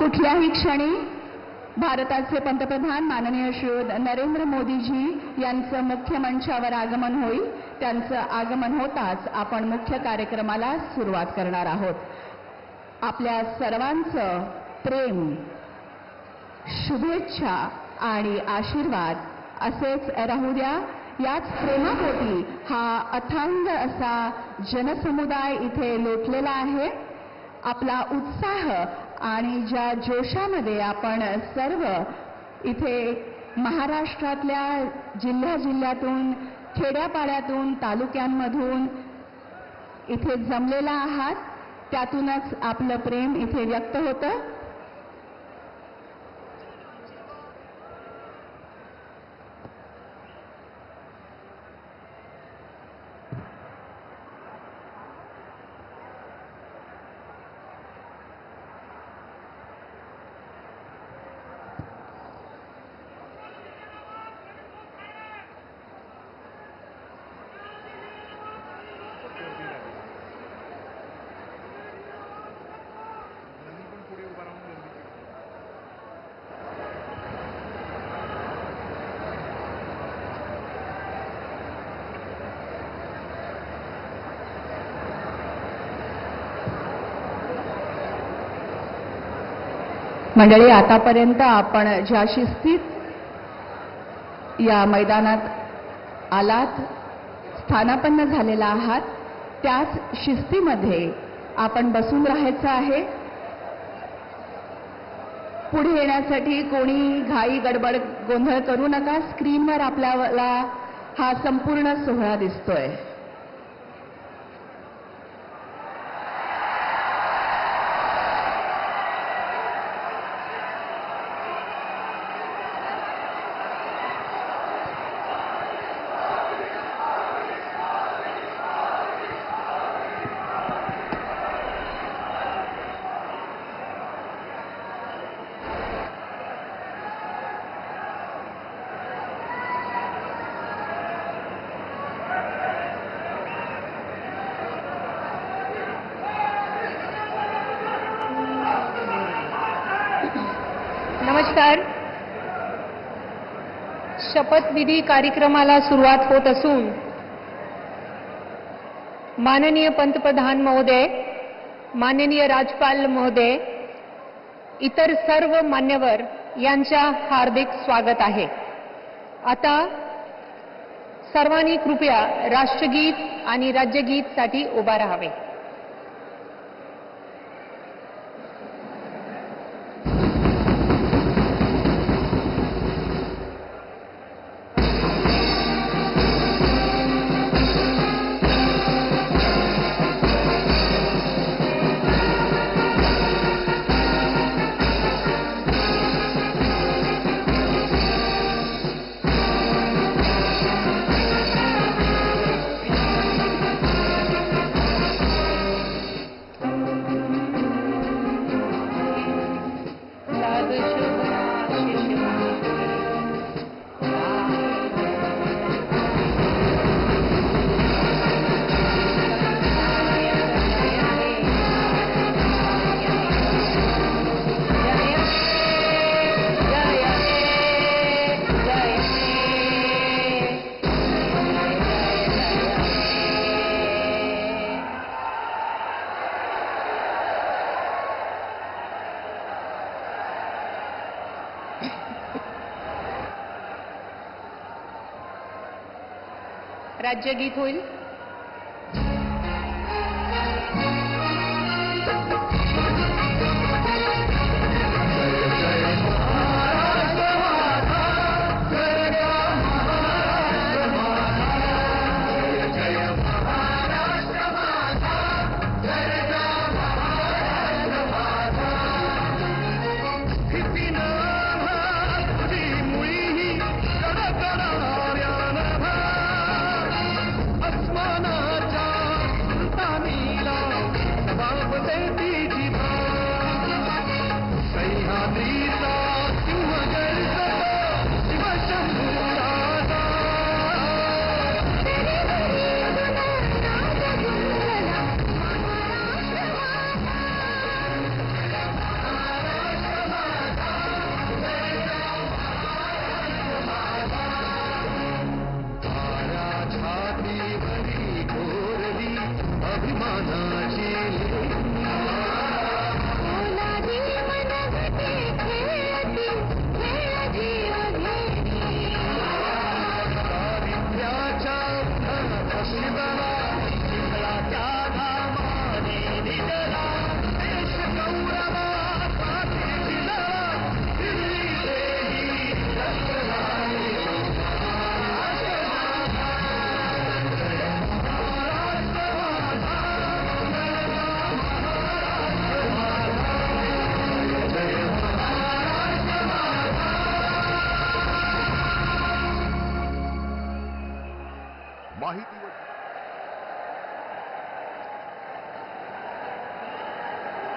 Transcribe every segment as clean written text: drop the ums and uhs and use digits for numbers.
कुठल्याही क्षणी भारताचे पंतप्रधान माननीय श्री नरेंद्र मोदीजी यांचं मुख्य मंचावर आगमन होईल. त्यांचं आगमन होताच आपण मुख्य कार्यक्रमाला सुरुवात करणार आहोत. आपल्या सर्वांचं प्रेम, शुभेच्छा आणि आशीर्वाद असेच राहू द्या. याच प्रेमापोटी हा अथांग असा जनसमुदाय इथे लोटलेला आहे. आपला उत्साह आणि ज्या जोशामध्ये आपण सर्व इथे महाराष्ट्रातल्या जिल्ह्यातून, खेड्यापाड्यातून, तालुक्यांमधून इथे जमलेला आहात, त्यातूनच आपलं प्रेम इथे व्यक्त होतं. मंडळी, आतापर्यंत आपण ज्या शिस्तीत या मैदानात आलात, स्थानापन्न झालेला आहात, त्याच शिस्तीमध्ये आपण बसून राहायचं आहे. पुढे येण्यासाठी कोणी घाई गडबड गोंधळ करू नका. स्क्रीनवर आपल्याला हा संपूर्ण सोहळा दिसतोय. नमस्कार. शपथविधी कार्यक्रमाला सुरुवात होत असून माननीय पंतप्रधान महोदय, माननीय राज्यपाल महोदय, इतर सर्व मान्यवर यांच्या हार्दिक स्वागत आहे. आता सर्वांनी कृपया राष्ट्रगीत आणि राज्यगीतसाठी उभा राहावे. राज्यगीत होईल. अस्मा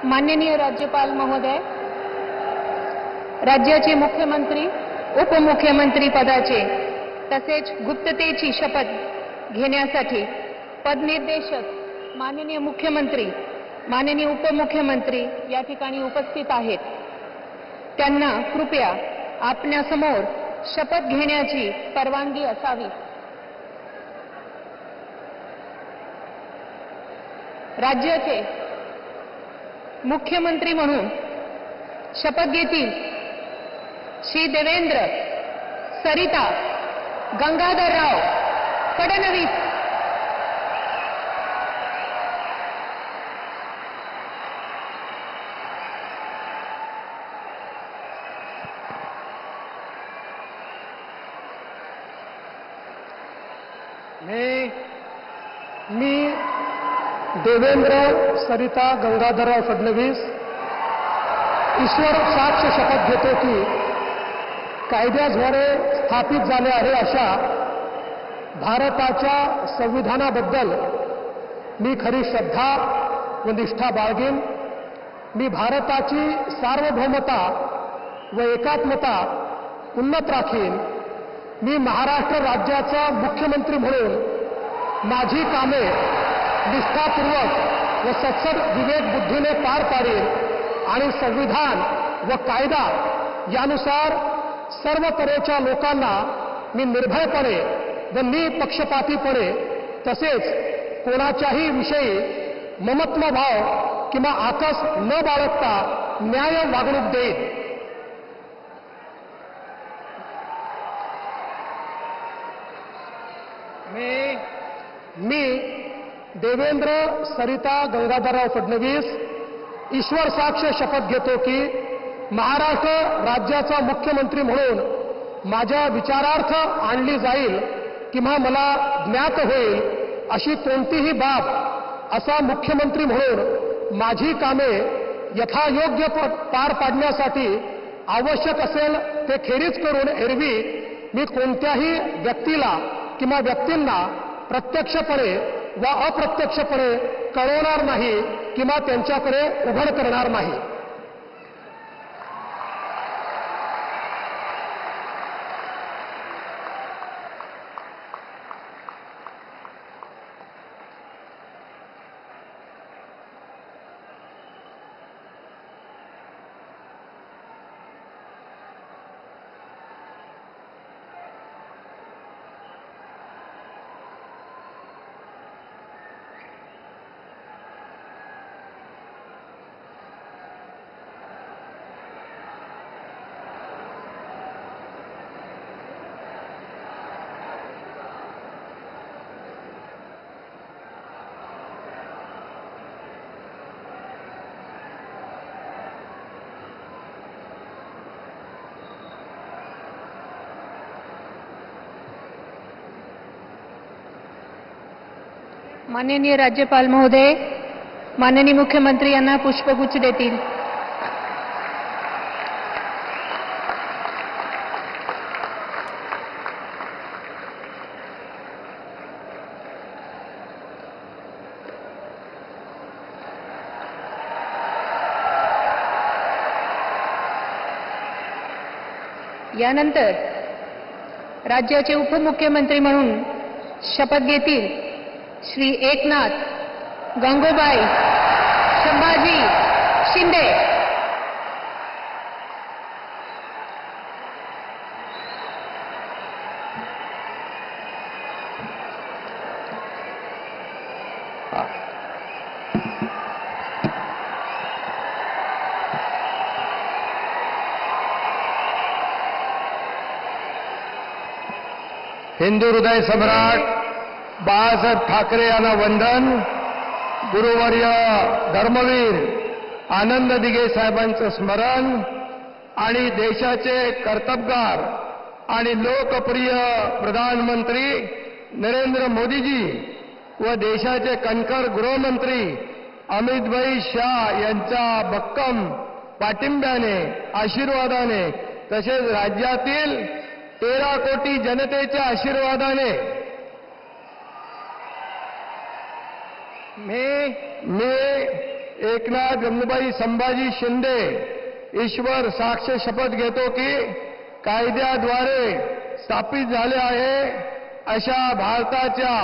माननीय राज्यपाल महोदय, राज्याचे मुख्यमंत्री उपमुख्यमंत्री पदाचे तसेच गुप्ततेची शपथ घेण्यासाठी पदनिर्देशक माननीय मुख्यमंत्री, माननीय उपमुख्यमंत्री या ठिकाणी उपस्थित आहेत. त्यांना कृपया आपल्यासमोर शपथ घेण्याची परवानगी असावी. राज्याचे मुख्यमंत्री म्हणून शपथ घेतील श्री देवेंद्र सरिता गंगाधरराव फडणवीस. मी देवेंद्र सरिता गंगाधरराव फडणवीस ईश्वर साक्ष शपथ घेतो की कायद्याद्वारे स्थापित झाले आहे अशा भारताच्या संविधानाबद्दल मी खरी श्रद्धा व निष्ठा बाळगेन. मी भारताची सार्वभौमता व एकात्मता उन्नत राखीन. मी महाराष्ट्र राज्याचा मुख्यमंत्री म्हणून माझी कामे निष्ठापूर्वक व सत्सद विवेक बुद्धीने पार पाडेल आणि संविधान व कायदा यानुसार सर्व तऱ्हेच्या लोकांना मी निर्भयपणे व निपक्षपातीपणे तसेच कोणाच्याही विषयी ममत्वभाव किंवा आकस न बाळगता न्याय वागणूक देईन. मी देवेंद्र सरिता गंगाधरराव फडणवीस ईश्वर साक्ष शपथ घेतो की महाराष्ट्र राज्याचा मुख्यमंत्री म्हणून माझ्या विचारार्थ आणली जाईल किंवा मला ज्ञात होईल अशी कोणतीही बाब असा मुख्यमंत्री म्हणून माझी कामे यथायोग्य पार पाडण्यासाठी आवश्यक असेल ते खेरीज करून एरवी मी कोणत्याही व्यक्तीला किंवा व्यक्तींना प्रत्यक्षपणे व अप्रत्यक्षपणे कळवणार नाही किंवा त्यांच्याकडे उघड करणार नाही. माननीय राज्यपाल महोदय, माननीय मुख्यमंत्री यांना पुष्पगुच्छ देतील. यानंतर राज्याचे उपमुख्यमंत्री म्हणून शपथ घेतील श्री एकनाथ गंगूबाई संभाजी शिंदे. हिंदू हृदय सम्राट बाळासाहेब ठाकरे यांना वंदन. गुरुवर्य धर्मवीर आनंद दिघे साहेबांचं स्मरण आणि देशाचे कर्तबगार आणि लोकप्रिय प्रधानमंत्री नरेंद्र मोदीजी व देशाचे कणखर गृहमंत्री अमितभाई शाह यांच्या भक्कम पाठिंब्याने, आशीर्वादाने तसेच राज्यातील 13 कोटी जनतेच्या आशीर्वादाने मी एकनाथ गंगूबाई संभाजी शिंदे ईश्वर साक्ष शपथ घेतो की कायद्याद्वारे स्थापित झाले आहे अशा भारताच्या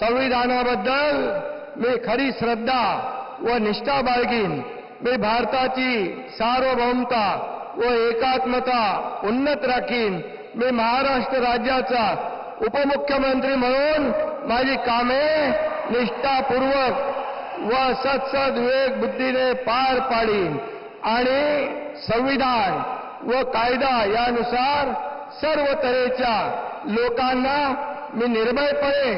संविधानाबद्दल मी खरी श्रद्धा व निष्ठा बाळगीन. मी भारताची सार्वभौमता व एकात्मता उन्नत राखीन. मी महाराष्ट्र राज्याचा उपमुख्यमंत्री म्हणून माझी कामे निष्ठापूर्वक व सत्सद विवेक बुद्धीने पार पाडीन आणि संविधान व कायदा यानुसार सर्व तऱ्हेच्या लोकांना मी निर्भयपणे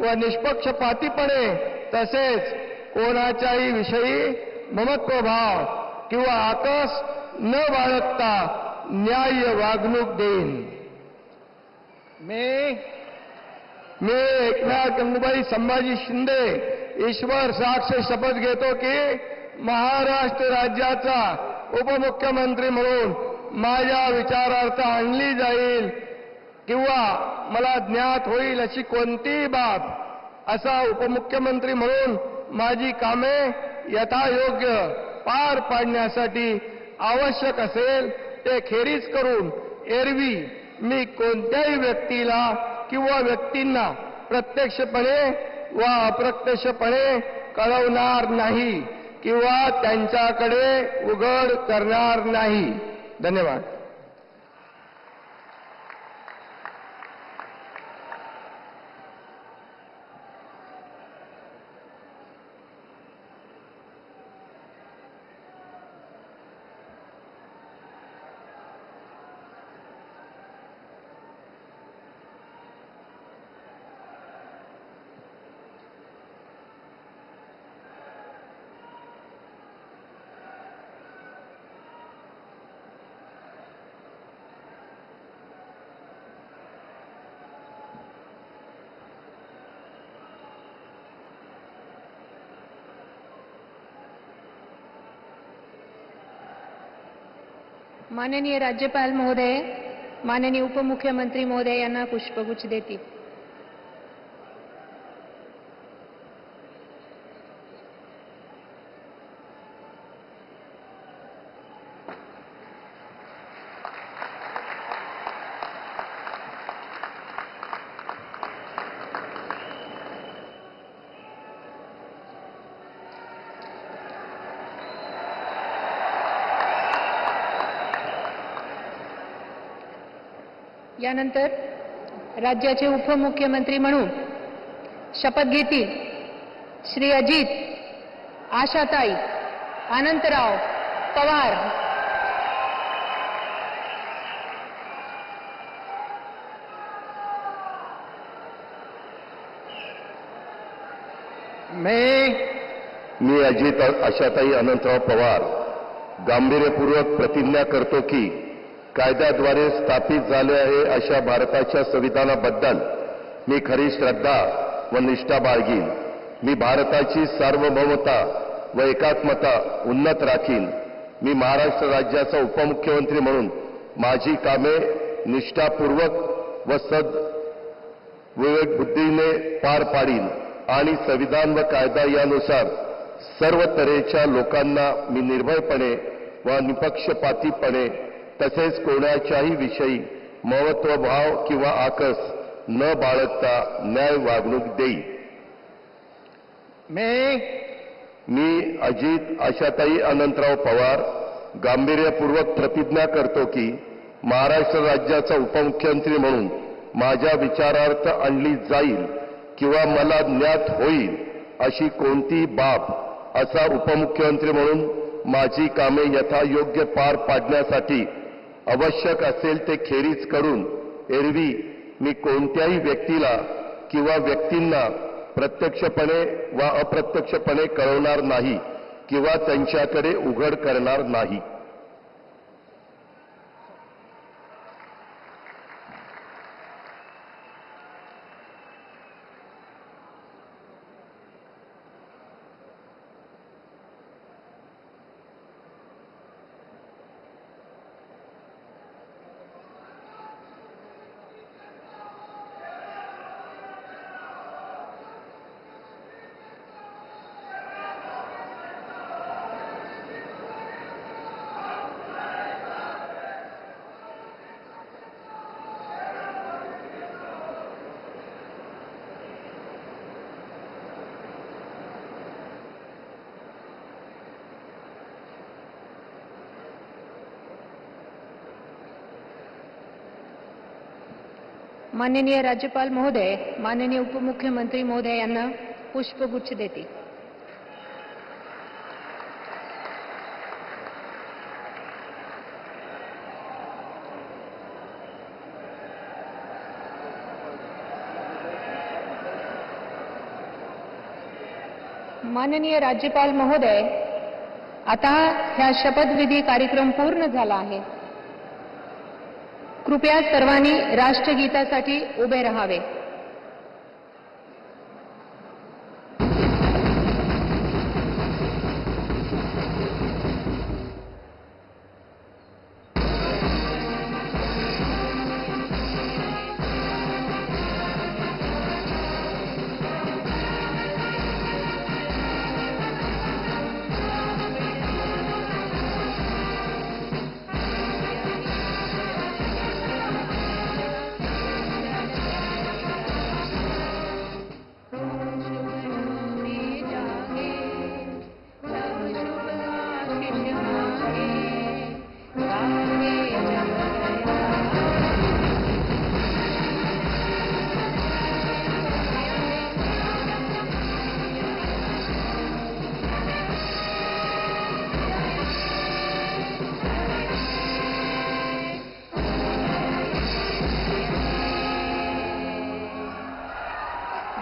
व निष्पक्षपातीपणे तसेच कोणाच्याही विषयी ममत्वभाव किंवा आकस न बाळगता न्याय्य वागणूक देईन. मी एकनाथ गंगूबाई संभाजी शिंदे ईश्वर साक्ष शपथ घेतो की महाराष्ट्र राज्याचा उपमुख्यमंत्री म्हणून माझ्या विचारार्थ आणली जाईल किंवा मला ज्ञात होईल अशी कोणतीही बाब असा उपमुख्यमंत्री म्हणून माझी कामे यथायोग्य पार पाडण्यासाठी आवश्यक असेल ते खेरीज करून एरवी मी कोणत्याही व्यक्तीला किंवा व्यक्तींना प्रत्यक्षपणे व अप्रत्यक्षपणे कळवणार नाही किंवा त्यांच्याकडे उघड करणार नाही. धन्यवाद. माननीय राज्यपाल महोदय, माननीय उपमुख्यमंत्री महोदय यांना पुष्पगुच्छ देतील. यानंतर राज्याचे उपमुख्यमंत्री म्हणून शपथ घेतील श्री अजित आशाताई अनंतराव पवार. मी अजित आशाताई अनंतराव पवार गांभीर्यपूर्वक प्रतिज्ञा करतो की कायद्याद्वारे स्थापित झाले आहे अशा भारताच्या संविधानाबद्दल मी खरी श्रद्धा व निष्ठा बाळगीन. मी भारताची सार्वभौमता व एकात्मता उन्नत राखीन. मी महाराष्ट्र राज्याचा उपमुख्यमंत्री म्हणून माझी कामे निष्ठापूर्वक व सद विवेक बुद्धीने पार पाडीन आणि संविधान व कायदा यानुसार सर्व तऱ्हेच्या लोकांना मी निर्भयपणे व निपक्षपातीपणे तसेच कोणाच्याही विषयी महत्वभाव किंवा आकस न बाळगता न्याय वागणूक देईल. मी अजित आशाताई अनंतराव पवार गांभीर्यपूर्वक प्रतिज्ञा करतो की महाराष्ट्र राज्याचा उपमुख्यमंत्री म्हणून माझ्या विचारार्थ आणली जाईल किंवा मला ज्ञात होईल अशी कोणतीही बाब असा उपमुख्यमंत्री म्हणून माझी कामे यथायोग्य पार पाडण्यासाठी आवश्यक असेल ते खेरीज करून एरवी मी कोणत्याही व्यक्तीला किंवा व्यक्तींना प्रत्यक्षपणे वा अप्रत्यक्षपणे कळवणार नाही किंवा त्यांच्याकडे उघड करणार नाही. माननीय राज्यपाल महोदय, माननीय उपमुख्यमंत्री महोदय यांना पुष्पगुच्छ देतील. माननीय राज्यपाल महोदय, आता ह्या शपथविधी कार्यक्रम पूर्ण झाला आहे. कृपया सर्वांनी राष्ट्रगीतासाठी उभे राहावे.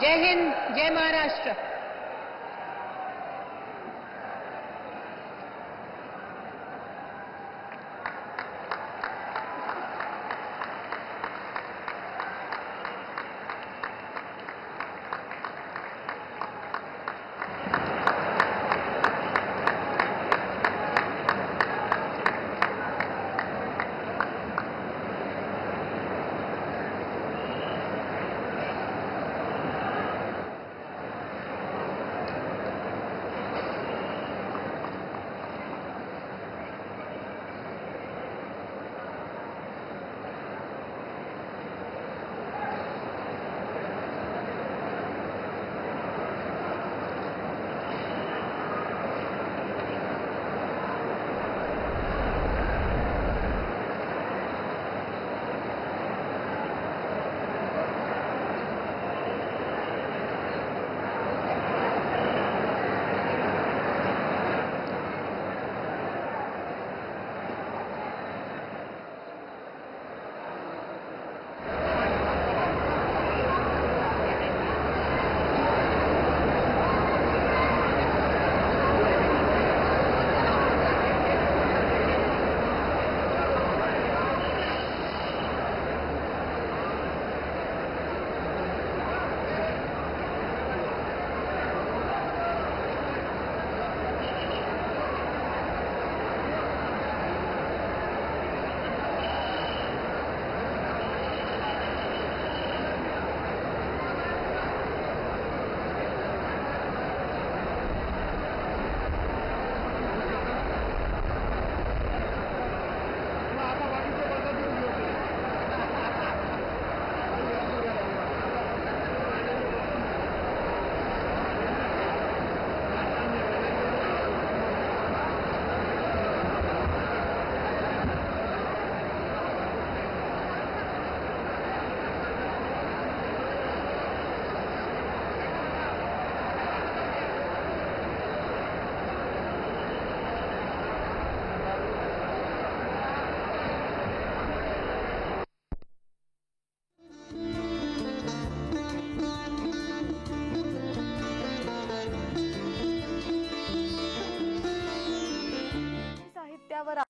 जय हिंद, जय महाराष्ट्र.